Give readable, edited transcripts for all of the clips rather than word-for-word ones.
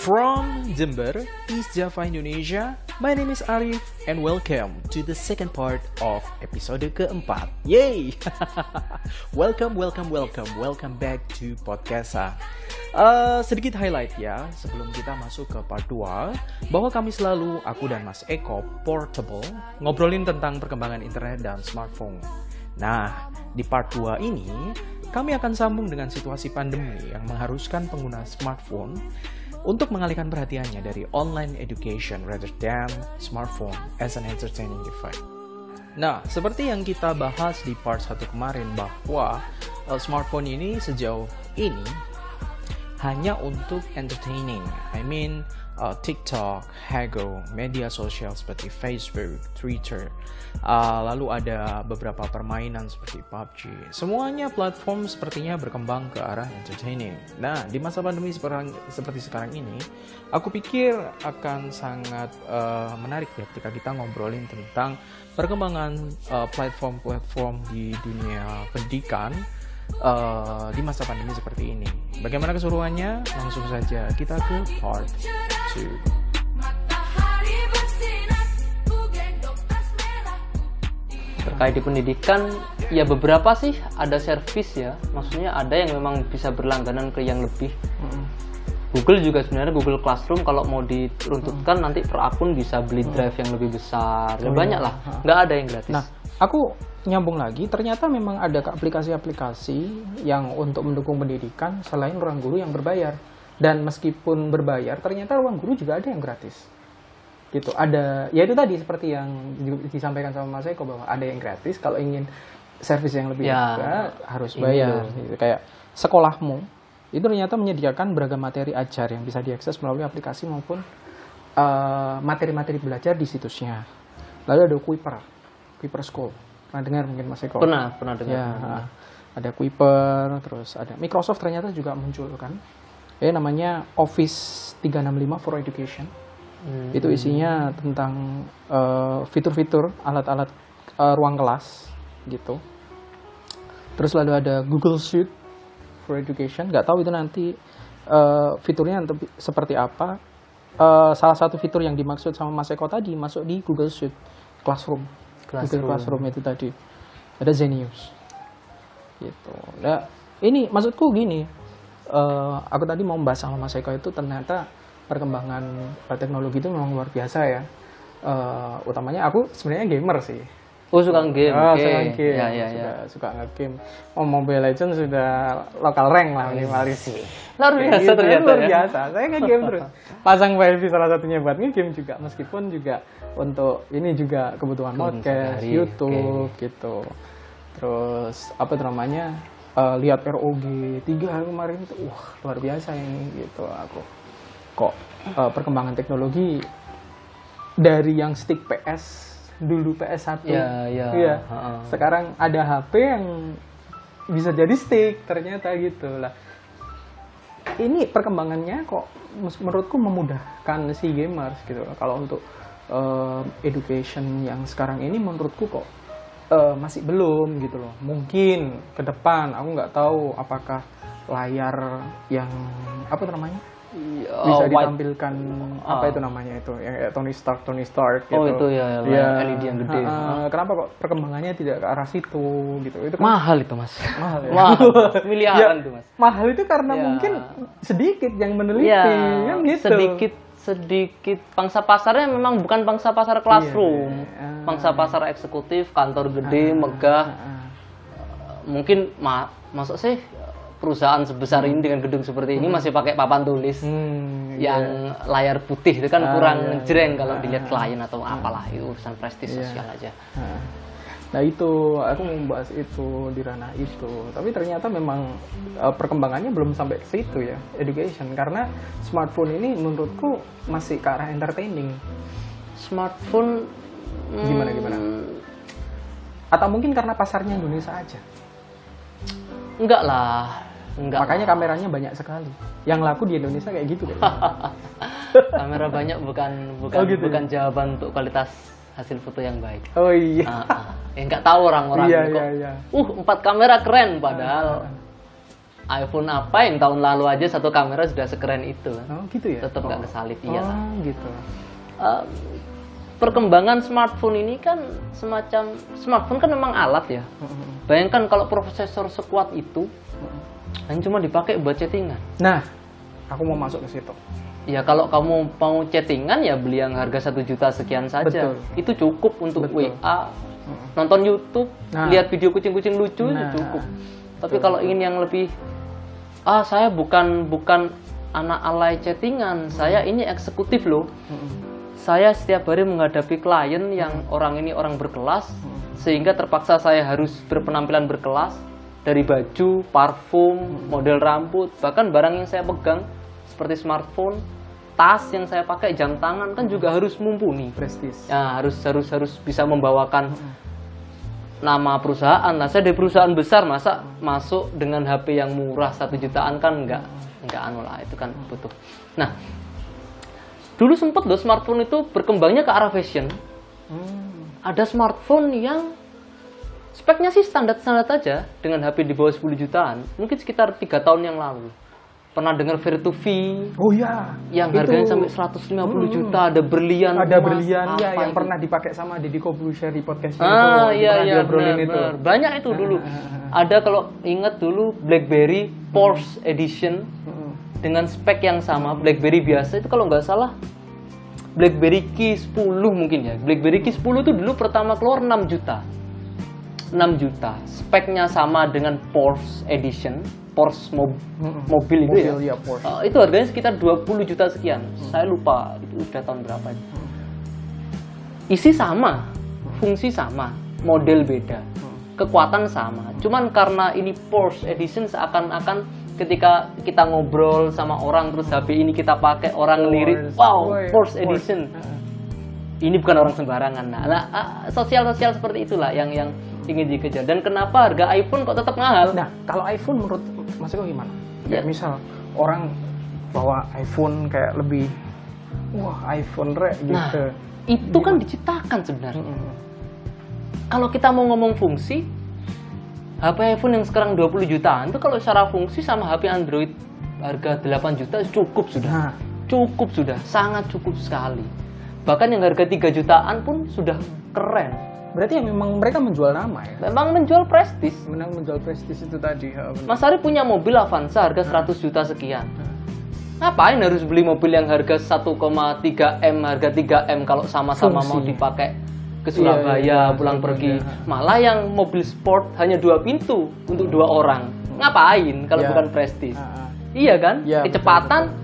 From Jember, East Java, Indonesia, my name is Arif and welcome to the second part of episode keempat. Yay! welcome back to Podcasta. Sedikit highlight ya, sebelum kita masuk ke part 2, bahwa kami selalu, aku dan Mas Eko, portable, ngobrolin tentang perkembangan internet dan smartphone. Nah, di part 2 ini, kami akan sambung dengan situasi pandemi yang mengharuskan pengguna smartphone untuk mengalihkan perhatiannya dari online education rather than smartphone as an entertaining device. Nah, seperti yang kita bahas di part 1 kemarin bahwa smartphone ini sejauh ini hanya untuk entertaining. I mean, TikTok, Hago, media sosial seperti Facebook, Twitter, lalu ada beberapa permainan seperti PUBG. Semuanya platform sepertinya berkembang ke arah entertaining. Nah, di masa pandemi seperti sekarang ini, aku pikir akan sangat menarik ya ketika kita ngobrolin tentang perkembangan platform-platform di dunia pendidikan di masa pandemi seperti ini. Bagaimana keseruannya? Langsung saja kita ke part 2. Terkait di pendidikan, ya beberapa sih ada servis ya. Maksudnya ada yang memang bisa berlangganan ke yang lebih. Google juga sebenarnya Google Classroom kalau mau diruntutkan nanti per akun bisa beli drive yang lebih besar. Ya banyak lah, nggak ada yang gratis. Nah, aku nyambung lagi, ternyata memang ada aplikasi-aplikasi yang untuk mendukung pendidikan selain ruang guru yang berbayar. Dan meskipun berbayar, ternyata ruang guru juga ada yang gratis. Gitu. Ada, ya itu tadi seperti yang disampaikan sama Mas Eko bahwa ada yang gratis, kalau ingin servis yang lebih juga harus bayar. Gitu. Kayak sekolahmu itu ternyata menyediakan beragam materi ajar yang bisa diakses melalui aplikasi maupun materi-materi belajar di situsnya. Lalu ada Kuiper School. Pernah dengar mungkin Mas Eko? Pernah dengar. Ya, ada Kuiper, terus ada Microsoft ternyata juga muncul kan. Namanya Office 365 for Education. Itu isinya tentang fitur-fitur alat-alat ruang kelas gitu. Terus lalu ada Google Suite for Education. Nggak tahu itu nanti fiturnya seperti apa. Salah satu fitur yang dimaksud sama Mas Eko tadi masuk di Google Suite Classroom. Google Classroom itu tadi. Ada Zenius. Gitu. Nah, ini maksudku gini. Aku tadi mau membahas sama Mas Eko itu ternyata perkembangan teknologi itu memang luar biasa ya. Utamanya aku sebenarnya gamer sih. Oh, suka game. Suka game. Ya. Suka nge-game. Mobile Legends sudah lokal rank lah minimalis sih. Luar biasa ternyata. Luar biasa. Saya nge-game terus. Pasang wifi salah satunya buat nge-game juga, meskipun juga untuk ini juga kebutuhan podcast, YouTube gitu. Terus apa itu namanya? Lihat ROG 3 kemarin itu luar biasa ini gitu. Aku kok perkembangan teknologi dari yang stick PS dulu PS1 ya. Sekarang ada HP yang bisa jadi stick ternyata gitu lah. Ini perkembangannya kok menurutku memudahkan si gamers gitu. Kalau untuk education yang sekarang ini menurutku kok masih belum gitu loh. Mungkin ke depan aku nggak tahu apakah layar yang apa itu namanya bisa ditampilkan apa itu namanya itu yang Tony Stark gitu. Oh itu ya LED yang gede. Kenapa kok perkembangannya tidak ke arah situ gitu? Itu kan mahal itu Mas. Mahal ya. Miliaran tuh Mas. Mahal itu karena mungkin sedikit yang meneliti kan gitu. Sedikit pangsa pasarnya memang bukan pangsa pasar classroom, pangsa pasar eksekutif, kantor gede, megah. Mungkin masuk sih perusahaan sebesar ini dengan gedung seperti ini masih pakai papan tulis yang layar putih itu kan kurang jreng kalau dilihat klien atau apalah, itu urusan prestis sosial aja. Nah itu, aku mau membahas itu di ranah itu. Tapi ternyata memang perkembangannya belum sampai ke situ ya, education. Karena smartphone ini menurutku masih ke arah entertaining. Smartphone gimana? Atau mungkin karena pasarnya Indonesia aja? Enggak lah. Makanya kameranya banyak sekali. Yang laku di Indonesia kayak gitu kayaknya. Kamera banyak bukan jawaban untuk kualitas hasil foto yang baik. Oh iya. Nggak tahu orang-orang kok. 4 kamera keren padahal iPhone apa yang tahun lalu aja satu kamera sudah sekeren itu kan. Oh gitu ya? Tetap nggak kesalip, iya. Oh gitu. Perkembangan smartphone ini kan semacam, smartphone kan memang alat ya. Bayangkan kalau prosesor sekuat itu hanya cuma dipakai buat chattingan. Nah, aku mau masuk ke situ. Ya kalau kamu mau chattingan ya beli yang harga 1 juta sekian saja. Betul. Itu cukup untuk Betul. WA, nonton YouTube, lihat video kucing-kucing lucu itu cukup. Tapi kalau ingin yang lebih, saya bukan anak alay chattingan, saya ini eksekutif loh. Saya setiap hari menghadapi klien yang orang ini orang berkelas, sehingga terpaksa saya harus berpenampilan berkelas, dari baju, parfum, model rambut, bahkan barang yang saya pegang seperti smartphone, tas yang saya pakai, jam tangan kan juga harus mumpuni. Prestis. Ya, harus bisa membawakan nama perusahaan. Nah, saya dari perusahaan besar, masa masuk dengan HP yang murah 1 jutaan kan enggak anu lah, itu kan butuh. Nah, dulu sempat loh smartphone itu berkembangnya ke arah fashion. Ada smartphone yang speknya sih standar-standar aja dengan HP di bawah 10 jutaan. Mungkin sekitar 3 tahun yang lalu. Pernah dengar Virtu-V? Oh iya. Yang harganya sampai 150 juta, ada berlian. Ada emas, berlian ya yang itu pernah dipakai sama Deddy Kobusier di podcastnya iya, benar. Banyak itu dulu. Ada kalau ingat dulu BlackBerry Porsche Edition dengan spek yang sama, BlackBerry biasa itu kalau nggak salah BlackBerry Key 10 mungkin ya. BlackBerry Key 10 itu dulu pertama keluar 6 juta. 6 juta. Speknya sama dengan Porsche Edition, Porsche mobil itu ya. Porsche. Itu harganya sekitar 20 juta sekian. Saya lupa itu udah tahun berapa. Isi sama, fungsi sama, model beda, kekuatan sama. Cuman karena ini Porsche Edition seakan-akan ketika kita ngobrol sama orang terus HP ini kita pakai, orang ngelirik, wow, Porsche Edition. Ini bukan orang sembarangan. Nah, sosial-sosial seperti itulah yang ingin dikejar. Dan kenapa harga iPhone kok tetap mahal? Nah, kalau iPhone menurut Mas Eko gimana? Ya. Kayak misal orang bawa iPhone kayak lebih, wah iPhone gitu. Nah, itu kan diciptakan sebenarnya. Kalau kita mau ngomong fungsi, HP iPhone yang sekarang 20 jutaan itu kalau secara fungsi sama HP Android harga 8 juta cukup sudah. Cukup sudah, sangat cukup sekali. Bahkan yang harga 3 jutaan pun sudah keren. Berarti ya memang mereka menjual nama ya? Memang menjual prestis. Memang menjual prestis itu tadi. Mas Ari punya mobil Avanza harga 100 juta sekian. Ngapain harus beli mobil yang harga 1,3 M, harga 3 M kalau sama-sama mau dipakai ke Surabaya pulang pergi? Malah yang mobil sport hanya 2 pintu untuk 2 orang. Ngapain kalau bukan prestis? Iya kan? Kecepatan.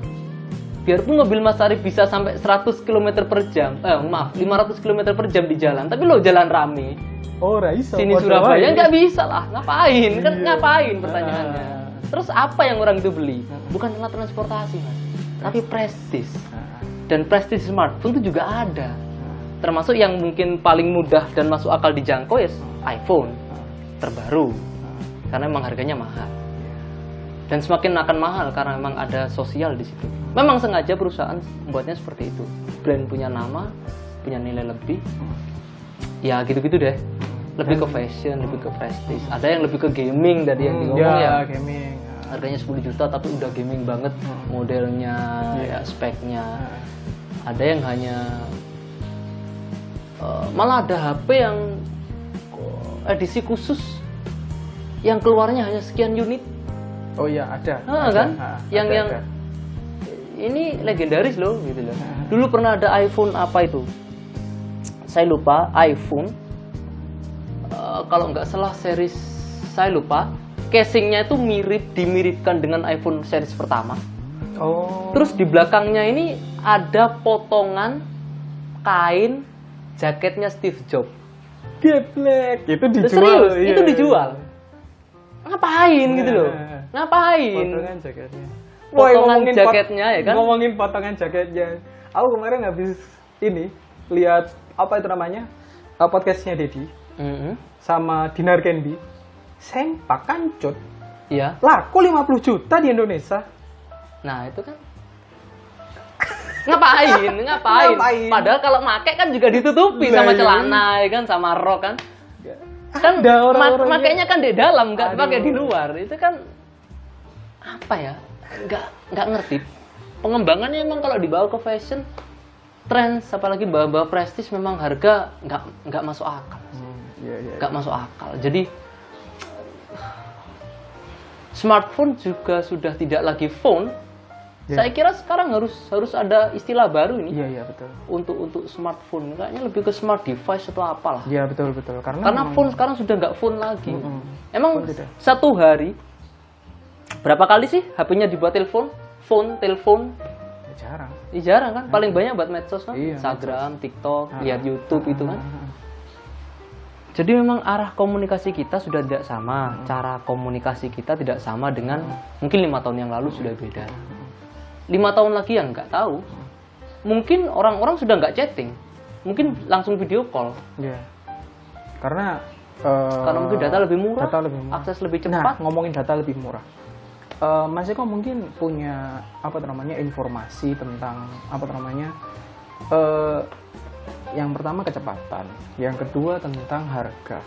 Biarpun mobil Mas Arif bisa sampai 100 km per jam, 500 km per jam di jalan, tapi lo jalan rame. Oh, Raisa. Sini Surabaya nggak bisa lah, ngapain? Kan ngapain pertanyaannya? Terus apa yang orang itu beli? Bukan alat transportasi, Mas, tapi prestis. Dan prestis smartphone itu juga ada. Termasuk yang mungkin paling mudah dan masuk akal dijangkau ya iPhone terbaru, karena memang harganya mahal. Dan semakin akan mahal karena memang ada sosial di situ. Memang sengaja perusahaan membuatnya seperti itu. Brand punya nama, punya nilai lebih. Ya gitu-gitu deh. Lebih ke fashion, lebih ke prestis. Ada yang lebih ke gaming dari yang ngomong ya. Gaming. Harganya 10 juta tapi udah gaming banget modelnya, ya speknya. Ada yang hanya malah ada HP yang edisi khusus yang keluarnya hanya sekian unit. Oh iya, ada. Kan? Yang ini legendaris loh gitu loh. Dulu pernah ada iPhone apa itu? Saya lupa, iPhone kalau nggak salah series saya lupa. Casingnya itu dimiripkan dengan iPhone series pertama. Oh. Terus di belakangnya ini ada potongan kain jaketnya Steve Jobs. Geblek. Itu dijual. Serius, itu dijual. Ngapain gitu loh? Ngapain? Potongan jaketnya. Potongan jaketnya ya kan? Ngomongin potongan jaketnya. Aku kemarin habis ini lihat apa itu namanya? Podcastnya Deddy. Sama Dinar Candy. Sempak kancut. Iya. Laku 50 juta di Indonesia. Nah, itu kan ngapain? Padahal kalau make kan juga ditutupi sama celana ya kan, sama rok kan. Kan makainya kan di dalam, nggak pakai di luar. Itu kan apa ya, nggak ngerti. Pengembangannya emang kalau dibawa ke fashion, trend, apalagi bawa prestis, memang harga nggak masuk akal. Nggak masuk akal. Jadi smartphone juga sudah tidak lagi phone. Saya kira sekarang harus ada istilah baru ini. Iya betul. Untuk smartphone, kayaknya lebih ke smart device atau apalah. Iya betul. Karena phone sekarang sudah nggak phone lagi. Emang satu hari berapa kali sih HP-nya dibuat telepon? Telepon? Jarang. Jarang kan? Paling banyak buat medsos kan? Iya, Instagram, TikTok, lihat YouTube itu kan. Jadi memang arah komunikasi kita sudah tidak sama. Cara komunikasi kita tidak sama dengan mungkin 5 tahun yang lalu sudah beda. 5 tahun lagi yang nggak tahu. Mungkin orang-orang sudah nggak chatting. Mungkin langsung video call. Iya. Karena mungkin data lebih murah, akses lebih cepat. Nah, ngomongin data lebih murah. Mas Eko mungkin punya informasi tentang yang pertama kecepatan, yang kedua tentang harga.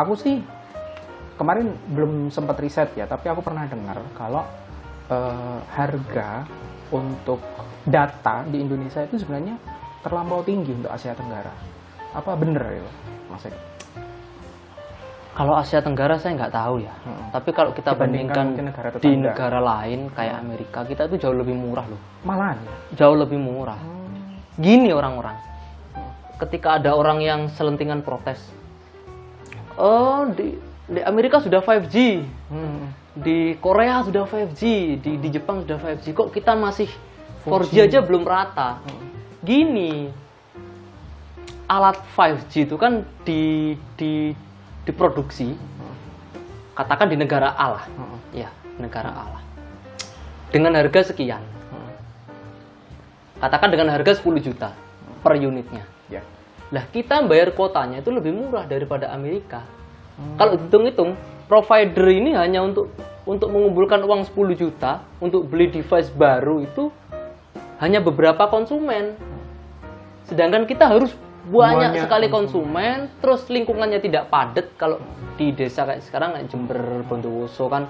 Aku sih kemarin belum sempat riset ya, tapi aku pernah dengar kalau harga untuk data di Indonesia itu sebenarnya terlampau tinggi untuk Asia Tenggara. Apa bener ya, Mas Eko? Kalau Asia Tenggara saya nggak tahu ya. Tapi kalau kita bandingkan di negara lain kayak Amerika, kita itu jauh lebih murah loh. Malahan? Jauh lebih murah. Gini orang-orang. Ketika ada orang yang selentingan protes. Oh, di Amerika sudah 5G. Di Korea sudah 5G, di Jepang sudah 5G. Kok kita masih 4G aja belum rata? Gini. Alat 5G itu kan diproduksi, katakan di negara A lah, ya negara A lah, dengan harga sekian, katakan dengan harga 10 juta per unitnya. Lah kita bayar kuotanya itu lebih murah daripada Amerika. Kalau hitung-hitung, provider ini hanya untuk mengumpulkan uang 10 juta untuk beli device baru itu hanya beberapa konsumen, sedangkan kita harus banyak sekali konsumen, terus lingkungannya tidak padat. Kalau di desa kayak sekarang kayak Jember, Bondowoso kan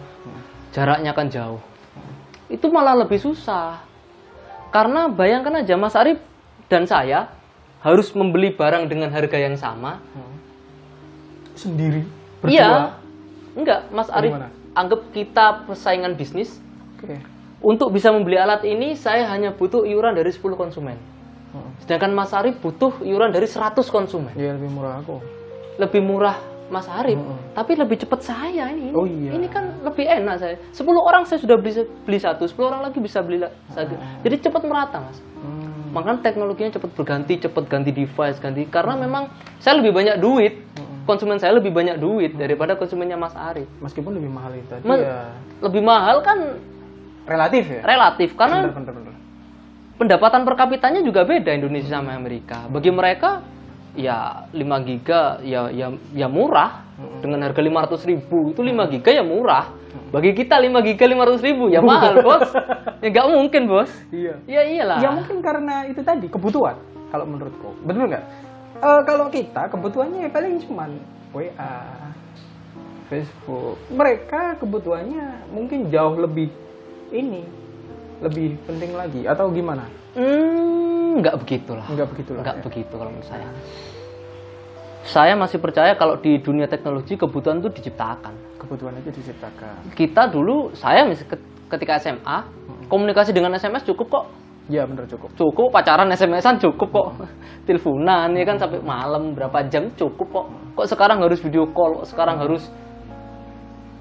jaraknya kan jauh. Itu malah lebih susah. Karena bayangkan aja Mas Arif dan saya harus membeli barang dengan harga yang sama sendiri, berdua. Iya. Enggak, Mas Arif anggap kita persaingan bisnis. Untuk bisa membeli alat ini saya hanya butuh iuran dari 10 konsumen. Sedangkan Mas Arif butuh iuran dari 100 konsumen. Iya, lebih murah aku. Lebih murah Mas Arif, tapi lebih cepat saya ini. Oh iya. Ini kan lebih enak saya. 10 orang saya sudah beli satu, 10 orang lagi bisa beli satu. Jadi cepat merata, Mas. Makanya teknologinya cepat berganti, cepat ganti device, karena memang saya lebih banyak duit. Konsumen saya lebih banyak duit daripada konsumennya Mas Arif. Meskipun lebih mahal itu tadi ya. Lebih mahal kan relatif ya? Relatif, karena bener. Pendapatan per kapitanya juga beda Indonesia sama Amerika. Bagi mereka ya 5 giga ya murah. Dengan harga 500.000 itu 5 giga ya murah. Bagi kita 5 giga 500.000 ya mahal, Bos. Ya nggak mungkin, Bos. Iya. Ya iyalah. Ya mungkin karena itu tadi kebutuhan kalau menurutku. Betul nggak? Kalau kita kebutuhannya paling cuman WA, Facebook. Mereka kebutuhannya mungkin jauh lebih lebih penting lagi atau gimana? Nggak begitulah. Nggak begitulah. Nggak begitu kalau menurut saya. Saya masih percaya kalau di dunia teknologi kebutuhan itu diciptakan. Kebutuhan itu diciptakan. Kita dulu, saya ketika SMA, komunikasi dengan SMS cukup kok. Iya benar cukup. Cukup, pacaran SMS-an cukup kok. Teleponan ya kan sampai malam berapa jam cukup kok. Kok sekarang harus video call, sekarang harus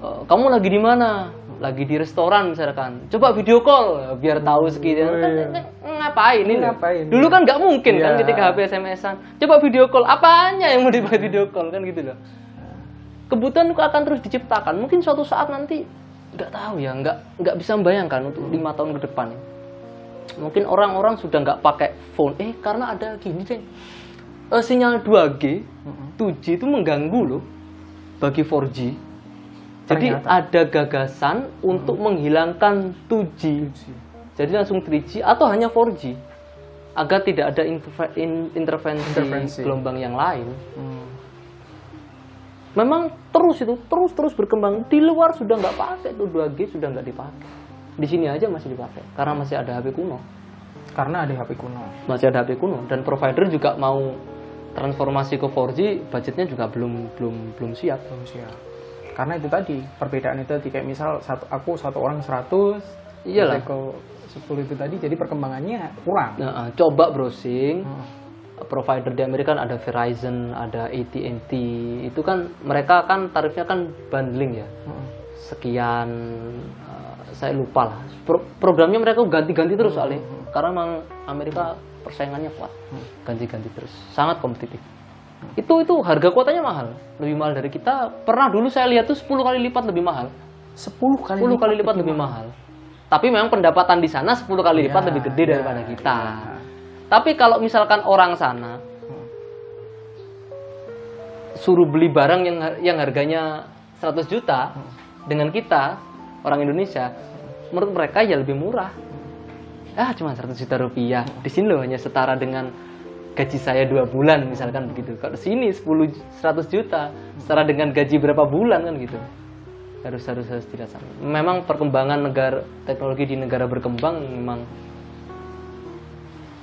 kamu lagi di mana? Lagi di restoran misalkan. Coba video call biar tahu sekian. Ngapain ini? Dulu kan nggak mungkin kan ketika HP SMS-an. Coba video call, apanya yang mau dibuat video call kan gitu loh. Kebutuhan itu akan terus diciptakan. Mungkin suatu saat nanti nggak tahu ya, nggak bisa membayangkan untuk 5 tahun ke depan. Mungkin orang-orang sudah nggak pakai phone. Karena ada gini deh. Sinyal 2G, 2G itu mengganggu loh bagi 4G. Jadi ada gagasan untuk menghilangkan 2G. Jadi langsung 3G atau hanya 4G. Agar tidak ada intervensi gelombang yang lain. Memang terus berkembang. Di luar sudah nggak pakai tuh 2G, sudah nggak dipakai. Di sini aja masih dipakai karena masih ada HP kuno. Karena ada HP kuno. Masih ada HP kuno dan provider juga mau transformasi ke 4G, budgetnya juga belum siap. Belum siap. Karena itu tadi perbedaan itu tadi, kayak misal aku satu orang 100, iyalah. ke 10 itu tadi, jadi perkembangannya kurang. Nah, coba browsing. Provider di Amerika kan ada Verizon, ada AT&T. Itu kan mereka kan tarifnya kan bundling ya. Sekian saya lupa lah. Programnya mereka ganti-ganti terus soalnya. Karena memang Amerika persaingannya kuat. Ganti-ganti terus. Sangat kompetitif. Itu harga kuotanya mahal. Lebih mahal dari kita. Pernah dulu saya lihat tuh 10 kali lipat lebih mahal. 10 kali lipat lebih mahal. Tapi memang pendapatan di sana 10 kali lipat lebih gede daripada kita. Tapi kalau misalkan orang sana suruh beli barang yang harganya 100 juta dengan kita, orang Indonesia, menurut mereka ya lebih murah. Cuma 100 juta rupiah. Di sini loh hanya setara dengan gaji saya 2 bulan misalkan begitu. Kalau di sini 100 juta setara dengan gaji berapa bulan kan gitu. Harus tidak sama. Memang perkembangan teknologi di negara berkembang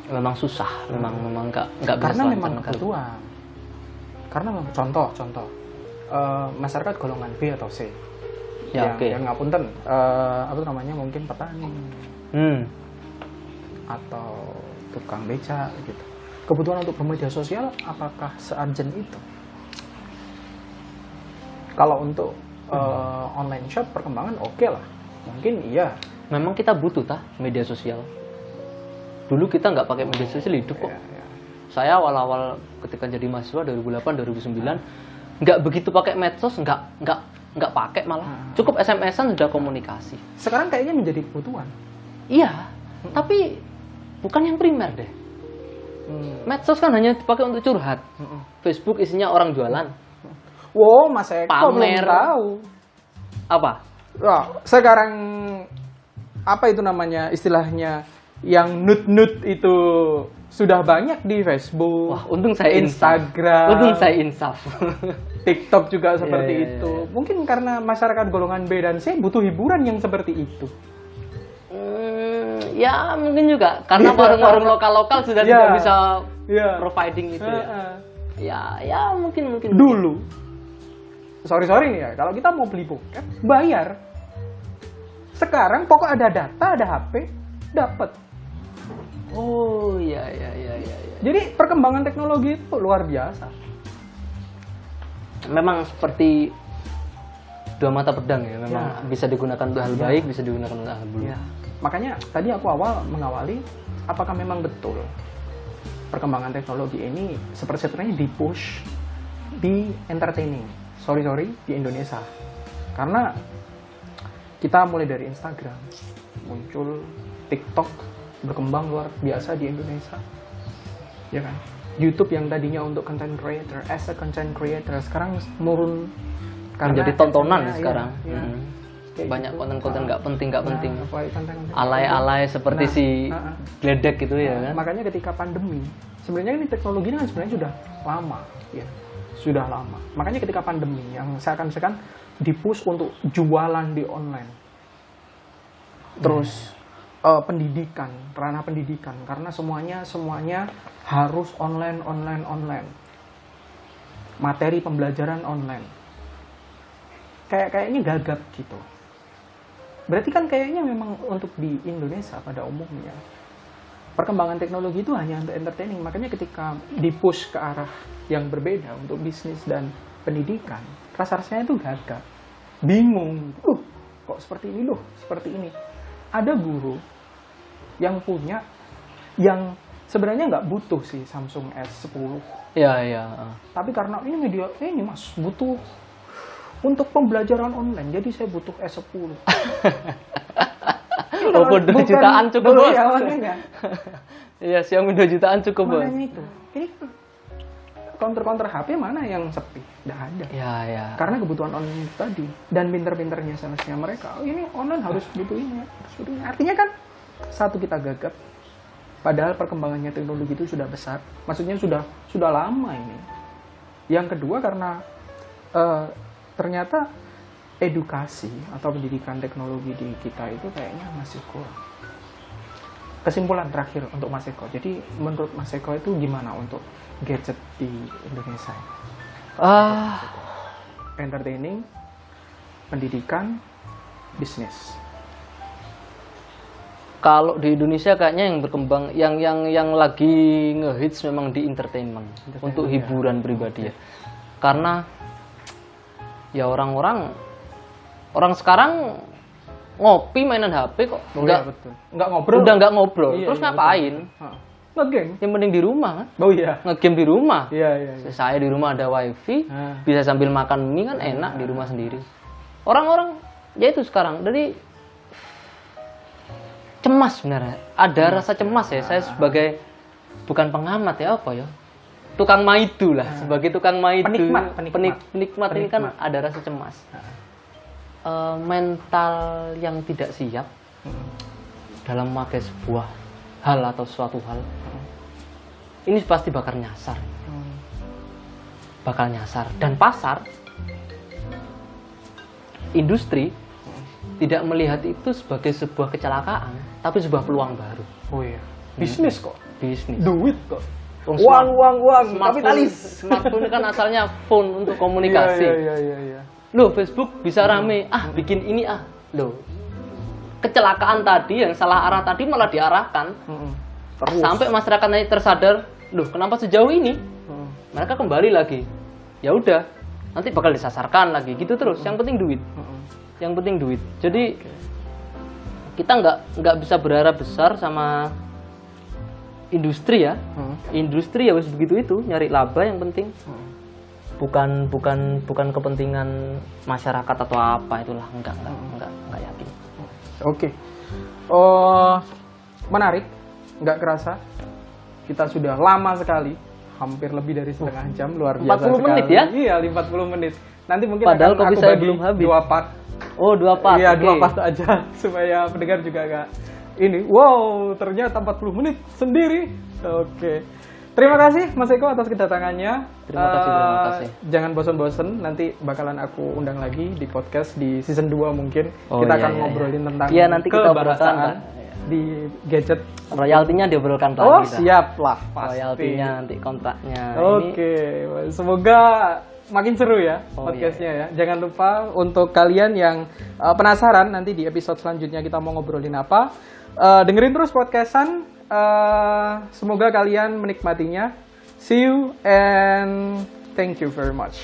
memang susah, memang nggak bisa. Karena memang kebutuhan. Karena memang contoh masyarakat golongan B atau C. Ya, yang ngapunten, apa namanya, mungkin petani atau tukang beca gitu. Kebutuhan untuk bermedia sosial apakah se-urgent itu? Kalau untuk online shop perkembangan oke lah, mungkin iya. Memang kita butuh media sosial. Dulu kita nggak pakai media sosial hidup kok. Saya awal-awal ketika jadi mahasiswa 2008 2009 nggak begitu pakai medsos, nggak pakai malah. Cukup SMS-an sudah komunikasi. Sekarang kayaknya menjadi kebutuhan. Iya, tapi bukan yang primer deh. Medsos kan hanya dipakai untuk curhat. Facebook isinya orang jualan. Wow, Mas Eko belum Pamer. tahu. Apa? Sekarang apa itu namanya istilahnya, yang nut itu sudah banyak di Facebook. Wah, untung saya Instagram. Untung saya insaf. TikTok juga seperti Iya. itu. Mungkin karena masyarakat golongan B dan C butuh hiburan yang seperti itu. Ya mungkin juga karena warung-warung lokal sudah tidak bisa providing itu ya. Ya mungkin. Dulu. Sorry nih ya, kalau kita mau beli bokep bayar. Sekarang pokok ada data, ada HP, dapat. Oh iya. Jadi perkembangan teknologi itu luar biasa. Memang seperti dua mata pedang ya. Memang bisa digunakan untuk hal baik, bisa digunakan untuk hal buruk. Ya. Makanya tadi aku mengawali, apakah memang betul perkembangan teknologi ini sepertinya di-push di entertaining. Sorry di Indonesia. Karena kita mulai dari Instagram, muncul TikTok, berkembang luar biasa di Indonesia, ya kan? YouTube yang tadinya untuk content creator, as a content creator, sekarang menurun karena menjadi tontonan sekarang. Banyak gitu. konten-konten nggak penting. Konten-konten Alay-alay seperti si Gledek gitu ya kan. Makanya ketika pandemi, sebenarnya ini teknologi ini kan sebenarnya sudah lama, ya, sudah lama. Makanya ketika pandemi yang seakan-akan di-push untuk jualan di online, terus pendidikan, ranah pendidikan, karena semuanya harus online. Materi pembelajaran online. Kayaknya gagap gitu. Berarti kan kayaknya memang untuk di Indonesia pada umumnya perkembangan teknologi itu hanya untuk entertaining. Makanya ketika di-push ke arah yang berbeda untuk bisnis dan pendidikan, rasanya itu gagap. Bingung. Kok seperti ini. Ada guru yang punya, yang sebenarnya nggak butuh sih Samsung S10. Iya. Tapi karena ini media, ini mas butuh untuk pembelajaran online, jadi saya butuh S10. Oppo 2 jutaan cukup bos. Ya, makanya. Iya, Xiaomi 2 jutaan cukup bos. Makanya itu. Ini counter HP mana yang sepi? Nggak ada. Ya. Karena kebutuhan online itu tadi. Dan pinter-pinternya salesnya mereka, ini online harus butuh ini. Artinya kan, satu, kita gagap. Padahal perkembangannya teknologi itu sudah besar. Maksudnya sudah lama ini. Yang kedua, karena ternyata edukasi atau pendidikan teknologi di kita itu kayaknya masih kurang. Kesimpulan terakhir untuk Mas Eko. Jadi menurut Mas Eko itu gimana untuk gadget di Indonesia? Entertaining, pendidikan, bisnis. Kalau di Indonesia kayaknya yang berkembang, yang lagi ngehits memang di entertainment untuk hiburan pribadi ya. Karena ya orang sekarang ngopi mainan HP kok. Nggak ngobrol. Udah nggak ngobrol. Iya, terus ngapain? Nge-game. Yang penting di rumah kan. Oh iya. Nge-game di rumah. Iya. Saya di rumah ada wifi, bisa sambil makan mie kan enak di rumah sendiri. Orang-orang ya itu sekarang. Jadi cemas sebenarnya. Ada rasa cemas ya. Saya sebagai bukan pengamat ya apa ya. Tukang maidu lah. Sebagai tukang maidu. Penikmat ini kan ada rasa cemas. Mental yang tidak siap dalam memakai sebuah hal atau suatu hal ini pasti bakal nyasar. Dan pasar industri tidak melihat itu sebagai sebuah kecelakaan tapi sebuah peluang baru. Oh iya. Bisnis kok. Bisnis. Duit kok. Uang. Kapitalis. Smartphone kan asalnya phone untuk komunikasi. Iya. Loh, Facebook bisa rame. Bikin ini Loh. Kecelakaan tadi yang salah arah tadi malah diarahkan. Terus. Sampai masyarakat nanti tersadar, loh, kenapa sejauh ini? Mereka kembali lagi. Ya udah, nanti bakal disasarkan lagi gitu terus. Yang penting duit. Jadi kita nggak bisa berharap besar sama industri ya. Industri ya wis begitu itu, nyari laba yang penting. Bukan kepentingan masyarakat atau apa itulah, enggak yakin. Oke. Menarik. Nggak kerasa kita sudah lama sekali, hampir lebih dari setengah jam, luar biasa 40 menit ya? Iya, 40 menit. Nanti mungkin padahal akan kopi aku saya bagi belum habis. 2 part. Oh, 2 part. Iya, okay. 2 part aja supaya pendengar juga nggak ini. Wow, ternyata 40 menit sendiri. Oke. Terima kasih Mas Eko atas kedatangannya. Terima kasih. Jangan bosan-bosan, nanti bakalan aku undang lagi di podcast di season 2 mungkin. Oh, kita iya, akan ngobrolin tentang nanti kita kebahasaan di gadget. Royaltinya diobrolkan lagi. Oh, siap lah, pasti. Royaltinya nanti kontraknya. Oke. Semoga makin seru ya podcastnya ya. Jangan lupa untuk kalian yang penasaran nanti di episode selanjutnya kita mau ngobrolin apa, dengerin terus podcastan. Semoga kalian menikmatinya. See you and thank you very much.